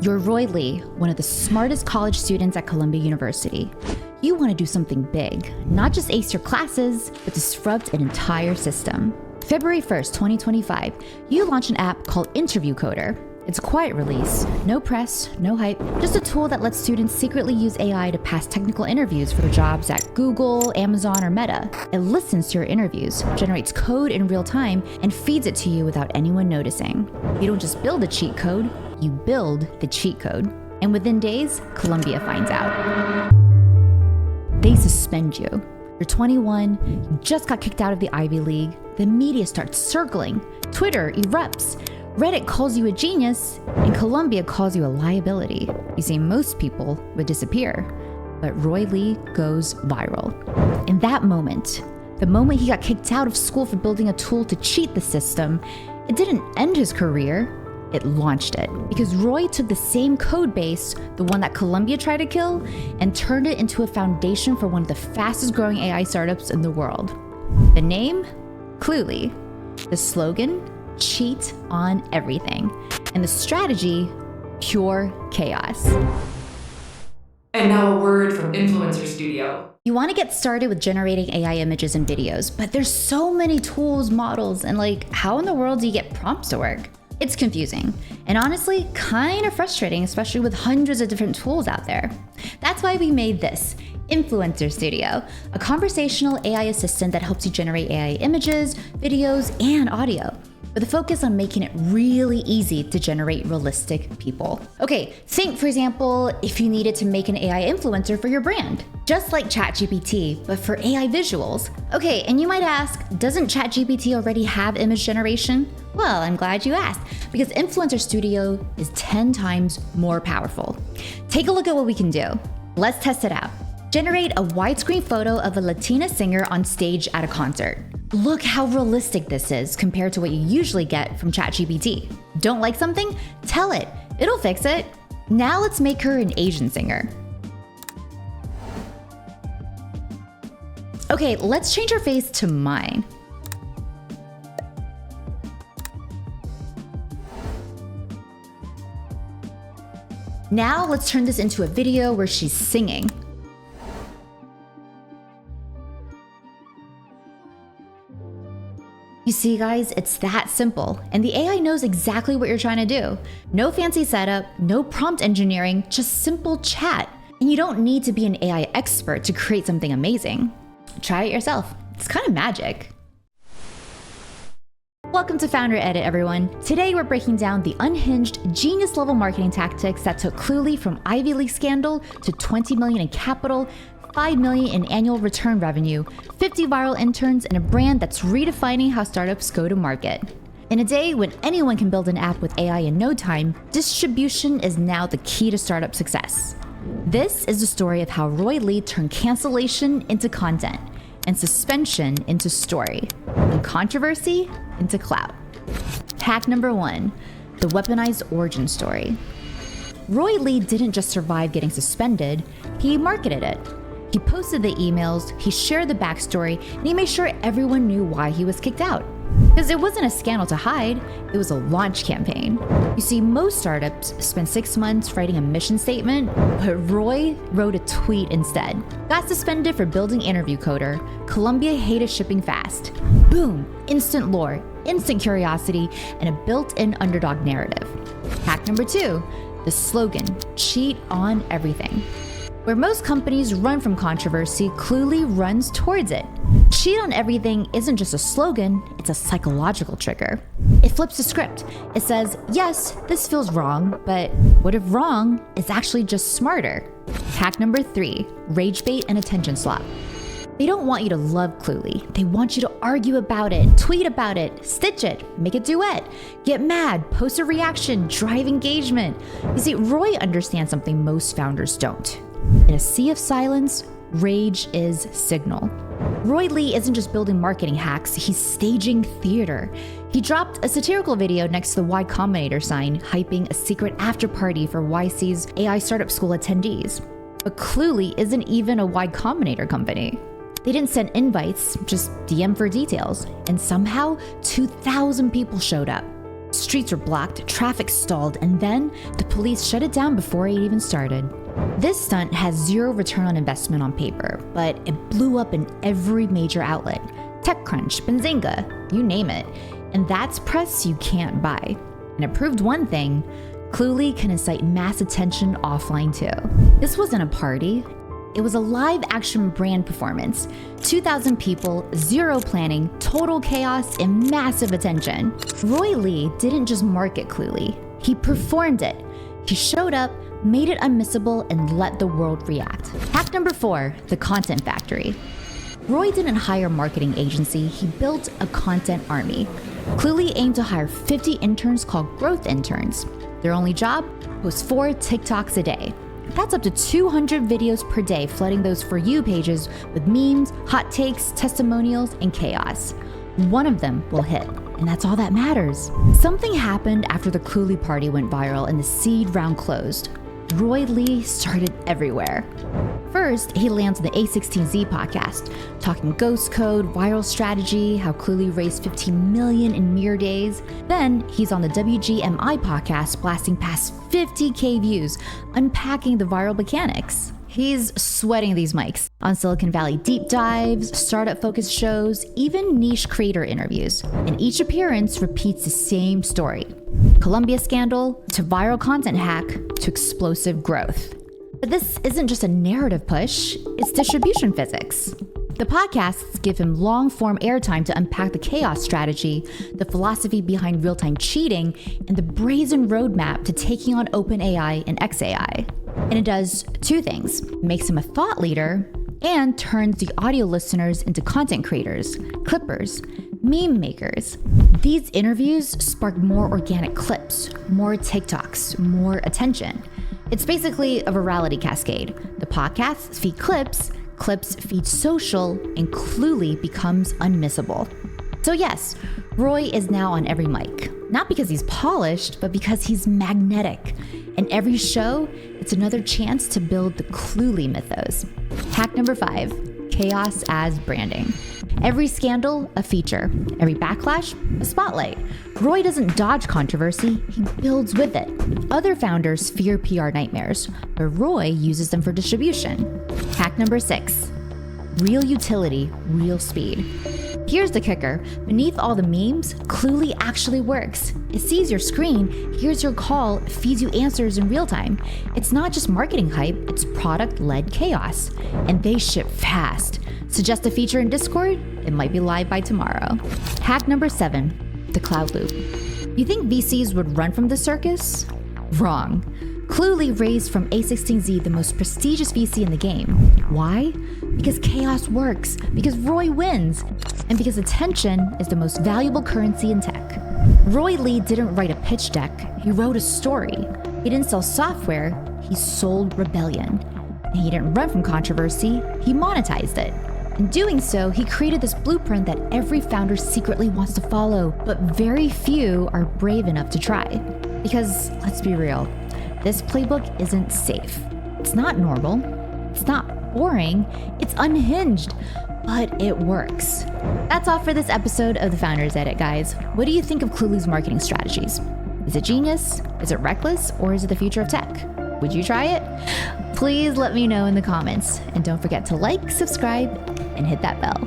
You're Roy Lee, one of the smartest college students at Columbia University. You want to do something big, not just ace your classes, but disrupt an entire system. February 1st, 2025, you launch an app called Interview Coder. It's a quiet release, no press, no hype, just a tool that lets students secretly use AI to pass technical interviews for jobs at Google, Amazon, or Meta. It listens to your interviews, generates code in real time, and feeds it to you without anyone noticing. You don't just build a cheat code, you build the cheat code. And within days, Columbia finds out. They suspend you. You're 21, you just got kicked out of the Ivy League, the media starts circling, Twitter erupts, Reddit calls you a genius, and Columbia calls you a liability. You see, most people would disappear, but Roy Lee goes viral. In that moment, the moment he got kicked out of school for building a tool to cheat the system, it didn't end his career, it launched it. Because Roy took the same code base, the one that Columbia tried to kill, and turned it into a foundation for one of the fastest growing AI startups in the world. The name? Cluely. The slogan? Cheat on everything. And the strategy? Pure chaos. And now a word from Influencer Studio. You want to get started with generating AI images and videos, but there's so many tools, models, and how in the world do you get prompts to work? It's confusing, and honestly, kind of frustrating, especially with hundreds of different tools out there. That's why we made this, Influencer Studio, a conversational AI assistant that helps you generate AI images, videos, and audio, with a focus on making it really easy to generate realistic people. Okay, think for example, if you needed to make an AI influencer for your brand, just like ChatGPT, but for AI visuals. Okay, and you might ask, doesn't ChatGPT already have image generation? Well, I'm glad you asked, because Influencer Studio is 10 times more powerful. Take a look at what we can do. Let's test it out. Generate a widescreen photo of a Latina singer on stage at a concert. Look how realistic this is compared to what you usually get from ChatGPT. Don't like something? Tell it. It'll fix it. Now let's make her an Asian singer. Okay, let's change her face to mine. Now let's turn this into a video where she's singing. You see, guys, it's that simple, and the AI knows exactly what you're trying to do. No fancy setup, no prompt engineering, just simple chat. And you don't need to be an AI expert to create something amazing. Try it yourself. It's kind of magic. Welcome to Founder Edit, everyone. Today we're breaking down the unhinged, genius-level marketing tactics that took Cluely from Ivy League scandal to 20 million in capital, 5 million in annual return revenue, 50 viral interns, and a brand that's redefining how startups go to market. In a day when anyone can build an app with AI in no time, distribution is now the key to startup success. This is the story of how Roy Lee turned cancellation into content, and suspension into story, and controversy into clout. Hack number 1, the weaponized origin story. Roy Lee didn't just survive getting suspended, he marketed it. He posted the emails, he shared the backstory, and he made sure everyone knew why he was kicked out. Because it wasn't a scandal to hide, it was a launch campaign. You see, most startups spend 6 months writing a mission statement, but Roy wrote a tweet instead. Got suspended for building Interview Coder, Columbia hated shipping fast. Boom, instant lore, instant curiosity, and a built-in underdog narrative. Hack number 2, the slogan, cheat on everything. Where most companies run from controversy, Cluely runs towards it. Cheat on everything isn't just a slogan, it's a psychological trigger. It flips the script. It says, yes, this feels wrong, but what if wrong is actually just smarter? Hack number 3, rage bait and attention slop. They don't want you to love Cluely. They want you to argue about it, tweet about it, stitch it, make a duet, get mad, post a reaction, drive engagement. You see, Roy understands something most founders don't. In a sea of silence, rage is signal. Roy Lee isn't just building marketing hacks, he's staging theater. He dropped a satirical video next to the Y Combinator sign, hyping a secret after party for YC's AI startup school attendees. But Cluely isn't even a Y Combinator company. They didn't send invites, just DM for details, and somehow 2,000 people showed up. Streets were blocked, traffic stalled, and then the police shut it down before it even started. This stunt has zero return on investment on paper, but it blew up in every major outlet. TechCrunch, Benzinga, you name it. And that's press you can't buy. And it proved one thing: Cluely can incite mass attention offline too. This wasn't a party. It was a live action brand performance. 2,000 people, zero planning, total chaos, and massive attention. Roy Lee didn't just market Cluely, he performed it. He showed up, made it unmissable, and let the world react. Hack number 4, the content factory. Roy didn't hire a marketing agency, he built a content army. Cluely aimed to hire 50 interns called growth interns. Their only job was 4 TikToks a day. That's up to 200 videos per day, flooding those For You pages with memes, hot takes, testimonials, and chaos. One of them will hit, and that's all that matters. Something happened after the Cluely party went viral and the seed round closed. Roy Lee started everywhere. First, he lands on the A16Z podcast, talking ghost code, viral strategy, how Cluely raised 15 million in mere days. Then he's on the WGMI podcast, blasting past 50K views, unpacking the viral mechanics. He's sweating these mics on Silicon Valley deep dives, startup-focused shows, even niche creator interviews. And each appearance repeats the same story. Columbia scandal, to viral content hack, to explosive growth. But this isn't just a narrative push, it's distribution physics. The podcasts give him long-form airtime to unpack the chaos strategy, the philosophy behind real-time cheating, and the brazen roadmap to taking on OpenAI and xAI. And it does 2 things: makes him a thought leader and turns the audio listeners into content creators, clippers, meme makers. These interviews spark more organic clips, more TikToks, more attention. It's basically a virality cascade. The podcasts feed clips, clips feed social, and Cluely becomes unmissable. So yes, Roy is now on every mic. Not because he's polished, but because he's magnetic. And every show, it's another chance to build the Cluely mythos. Hack number 5, chaos as branding. Every scandal, a feature. Every backlash, a spotlight. Roy doesn't dodge controversy, he builds with it. Other founders fear PR nightmares, but Roy uses them for distribution. Hack number 6, real utility, real speed. Here's the kicker: beneath all the memes, Cluely actually works. It sees your screen, hears your call, feeds you answers in real time. It's not just marketing hype, it's product-led chaos. And they ship fast. Suggest a feature in Discord? It might be live by tomorrow. Hack number 7, the cloud loop. You think VCs would run from the circus? Wrong. Cluely raised from A16Z, the most prestigious VC in the game. Why? Because chaos works, because Roy wins, and because attention is the most valuable currency in tech. Roy Lee didn't write a pitch deck, he wrote a story. He didn't sell software, he sold rebellion. And he didn't run from controversy, he monetized it. In doing so, he created this blueprint that every founder secretly wants to follow, but very few are brave enough to try. Because, let's be real, this playbook isn't safe. It's not normal. It's not boring. It's unhinged. But it works. That's all for this episode of The Founders Edit, guys. What do you think of Cluely's marketing strategies? Is it genius? Is it reckless? Or is it the future of tech? Would you try it? Please let me know in the comments. And don't forget to like, subscribe, and hit that bell.